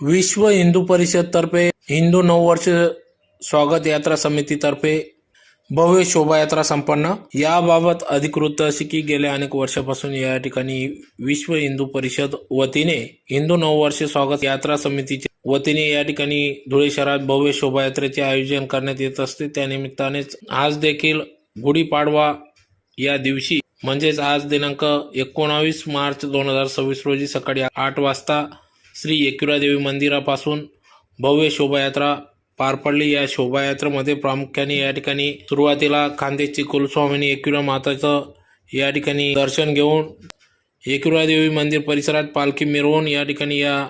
विश्व हिंदू परिषद तर्फे हिंदू नववर्ष स्वागत यात्रा समितीतर्फे भव्य शोभायात्रा संपन्न। याबाबत अधिकृत अशी की गेल्या अनेक वर्षापासून या ठिकाणी विश्व हिंदू परिषद वतीने हिंदू नववर्ष स्वागत यात्रा समितीच्या वतीने या ठिकाणी धुळे शहरात भव्य शोभायात्रेचे आयोजन करण्यात येत असते। त्यानिमित्तानेच आज देखील गुढीपाडवा या दिवशी म्हणजेच आज दिनांक 19 मार्च 2026 रोजी सकाळी 8 वाजता श्री एकविरादेवी मंदिरापासून भव्य शोभायात्रा पार पडली। या शोभायात्रेमध्ये प्रामुख्याने या ठिकाणी सुरुवातीला खानदेशची कुलस्वामिनी एकविरा माताचं या ठिकाणी दर्शन घेऊन एकविरादेवी मंदिर परिसरात पालखी मिरवून या ठिकाणी या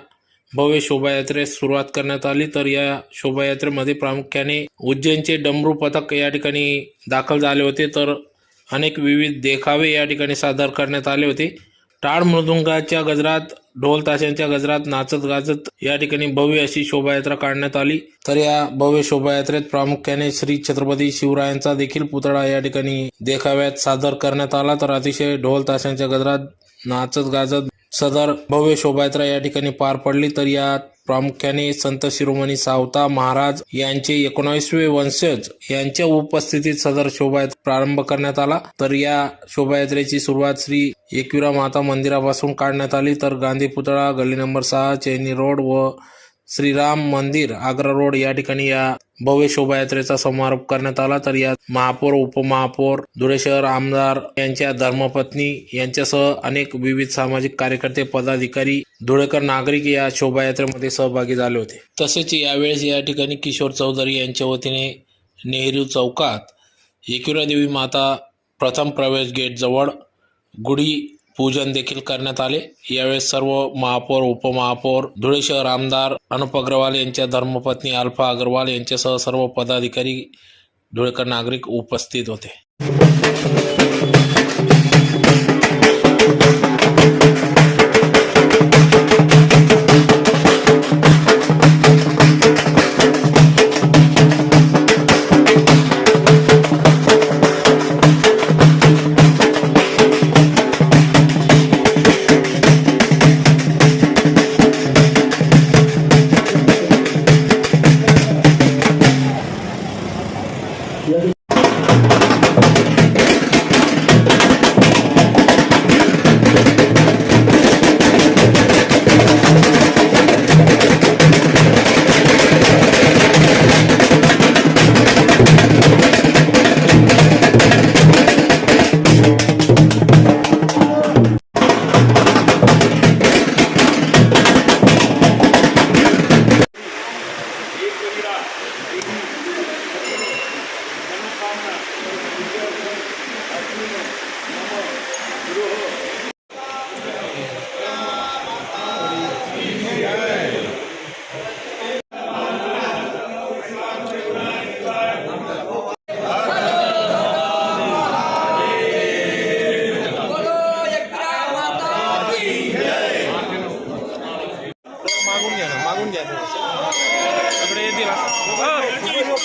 भव्य शोभायात्रेस सुरुवात करण्यात आली। तर या शोभायात्रेमध्ये प्रामुख्याने उज्जैनचे डमरू पथक या ठिकाणी दाखल झाले होते। तर अनेक विविध देखावे या ठिकाणी सादर करण्यात आले होते। टाळ मृदुंगाच्या गजरात, ढोल ताशांच्या गजरात नाचत गाजत या ठिकाणी भव्य अशी शोभायात्रा काढण्यात आली। तर या भव्य शोभायात्रेत प्रामुख्याने श्री छत्रपती शिवरायांचा देखील पुतळा या ठिकाणी देखाव्यात सादर करण्यात आला। तर अतिशय ढोल ताशांच्या गजरात नाचत गाजत सदर भव्य शोभायात्रा या ठिकाणी पार पडली। तर यात प्रामुख्याने संत शिरोमणी सावता महाराज यांचे 19वे वंशज यांच्या उपस्थितीत सदर शोभायात्रा प्रारंभ करण्यात आला। तर या शोभायात्रेची सुरुवात श्री एकविरा माता मंदिरापासून काढण्यात आली। तर गांधी पुतळा, गल्ली नंबर 6, चैनी रोड व श्रीराम मंदिर, आग्रा रोड या ठिकाणी या भव्य शोभायात्रेचा समारोप करण्यात आला। तर यात महापौर, उपमहापौर, धुळे शहर आमदार यांच्या धर्मपत्नी यांच्यासह अनेक विविध सामाजिक कार्यकर्ते, पदाधिकारी, धुळेकर नागरिक या शोभायात्रेमध्ये सहभागी झाले होते। तसेच यावेळेस या ठिकाणी किशोर चौधरी यांच्या वतीने नेहरू चौकात एकविरादेवी माता प्रथम प्रवेश गेट जवळ गुढी पूजन देखील करण्यात आले। यावेळेस सर्व महापौर, उपमहापौर, धुळे शहर आमदार अनुप अग्रवाल यांच्या धर्मपत्नी अल्फा अग्रवाल यांच्यासह सर्व पदाधिकारी, धुळेकर नागरिक उपस्थित होते।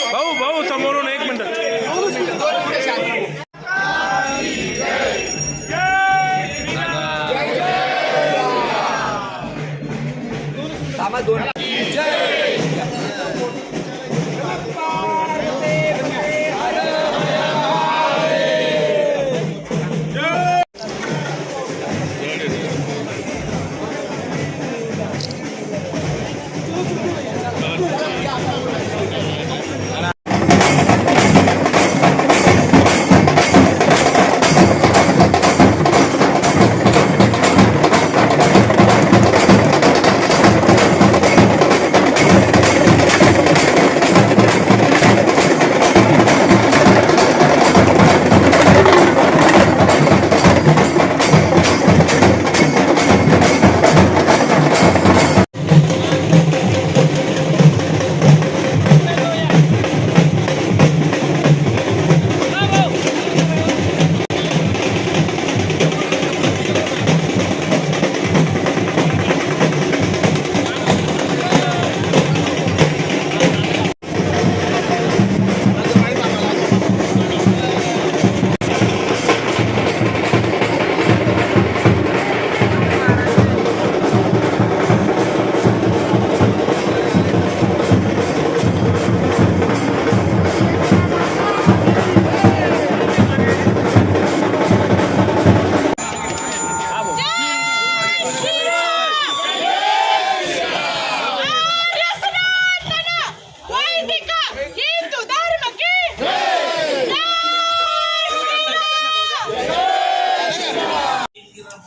भाऊ भाऊ समोरून एक मिनिट।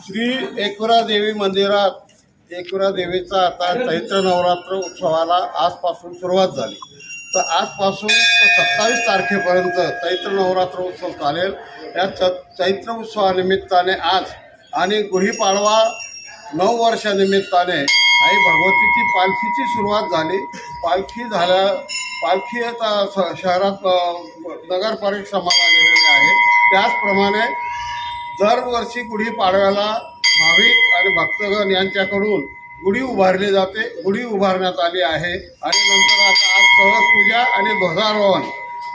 श्री एकविरा देवी मंदिरात एकविरा देवीचा आता चैत्र नवरात्र उत्सवाला आजपासून सुरुवात झाली। तर आजपासून 27 तारखेपर्यंत चैत्र नवरात्र उत्सव चालेल। या चैत्र उत्सवानिमित्ताने आज आणि गुढीपाडवा 9 वर्षानिमित्ताने आई भगवतीची पालखीची सुरुवात झाली। पालखी आता शहरात नगर परिक्षेमाला गेलेली आहे। त्याचप्रमाणे दरवर्षी गुढीपाडव्याला भाविक आणि भक्तगण यांच्याकडून गुढी उभारली जाते। गुढी उभारण्यात आली आहे आणि नंतर आता आज कळस पूजा आणि ध्वजारोहण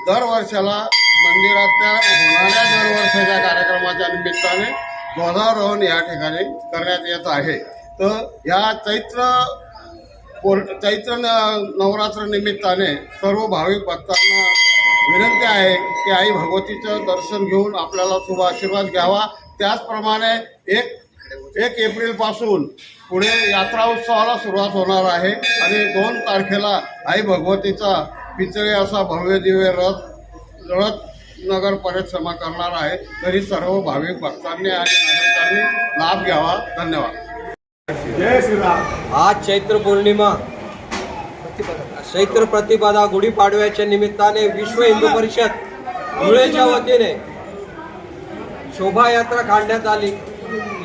दरवर्षाला मंदिरातल्या होणाऱ्या दरवर्षाच्या कार्यक्रमाच्या निमित्ताने ध्वजारोहण या ठिकाणी करण्यात येत आहे। तर या चैत्र नवरात्र निमित्ताने सर्व भाविक भक्तांना विनंती आहे की आई भगवतीचं दर्शन घेऊन आपल्याला शुभ आशीर्वाद घ्यावा। त्याचप्रमाणे 1 एप्रिलपासून पुढे यात्रा उत्सवाला सुरुवात होणार आहे आणि 2 तारखेला आई भगवतीचा पितळे असा भव्य दिव्य रथ नगर परिक्रमा करणार आहे। तरी सर्व भाविक भक्तांनी आणि नागरिकांनी लाभ घ्यावा। धन्यवाद। जय श्रीराम। आज चैत्र पौर्णिमा चैत्र प्रतिपदा गुढीपाडव्याच्या निमित्ताने विश्व हिंदू परिषद धुळेच्या वतीने शोभायात्रा काढण्यात आली।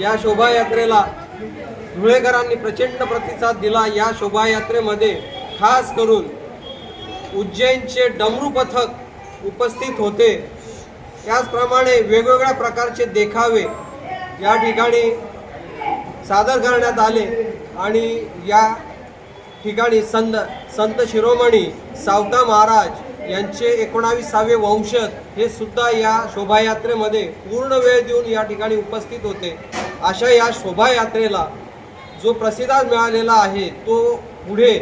या शोभायात्रेला धुळेकरांनी प्रचंड प्रतिसाद दिला। या शोभायात्रेमध्ये खास करून उज्जैनचे डमरू पथक उपस्थित होते। त्याचप्रमाणे वेगवेगळ्या प्रकारचे देखावे या ठिकाणी सादर करण्यात आले आणि या ठिकाणी संत शिरोमणी सावता महाराज यांचे 19वे वंशज हे सुद्धा या शोभायात्रेमध्ये पूर्ण वेळ देऊन या ठिकाणी उपस्थित होते। अशा या शोभायात्रेला जो प्रतिसाद मिळालेला आहे तो पुढे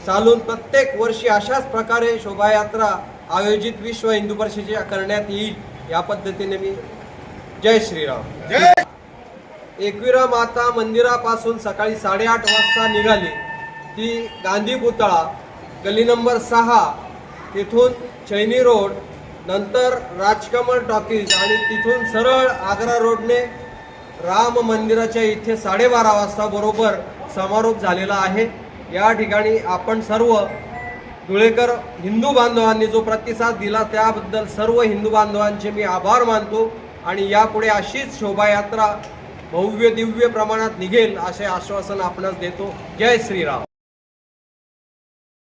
चालून प्रत्येक वर्षी अशाच प्रकारे शोभायात्रा आयोजित विश्व हिंदू परिषदेच्या करण्यात येईल। या पद्धतीने मी जय श्रीराम। एकविरा माता मंदिरापासून सकाळी 8:30 वाजता निघाली। ती गांधी पुतळा गली नंबर 6 तिथून चैनी रोड नंतर राजकमल टॉकीज आणि तिथून सरळ आग्रा रोडने राम मंदिराच्या इथे 12:30 वाजता बरोबर समारोप झालेला आहे। या ठिकाणी आपण सर्व धुळेकर हिंदू बांधवांनी जो प्रतिसाद दिला त्याबद्दल सर्व हिंदू बांधवांचे मी आभार मानतो आणि यापुढे अशीच शोभायात्रा भव्य दिव्य प्रमाणात निघेल असे आश्वासन आपणास देतो। जय श्रीराम।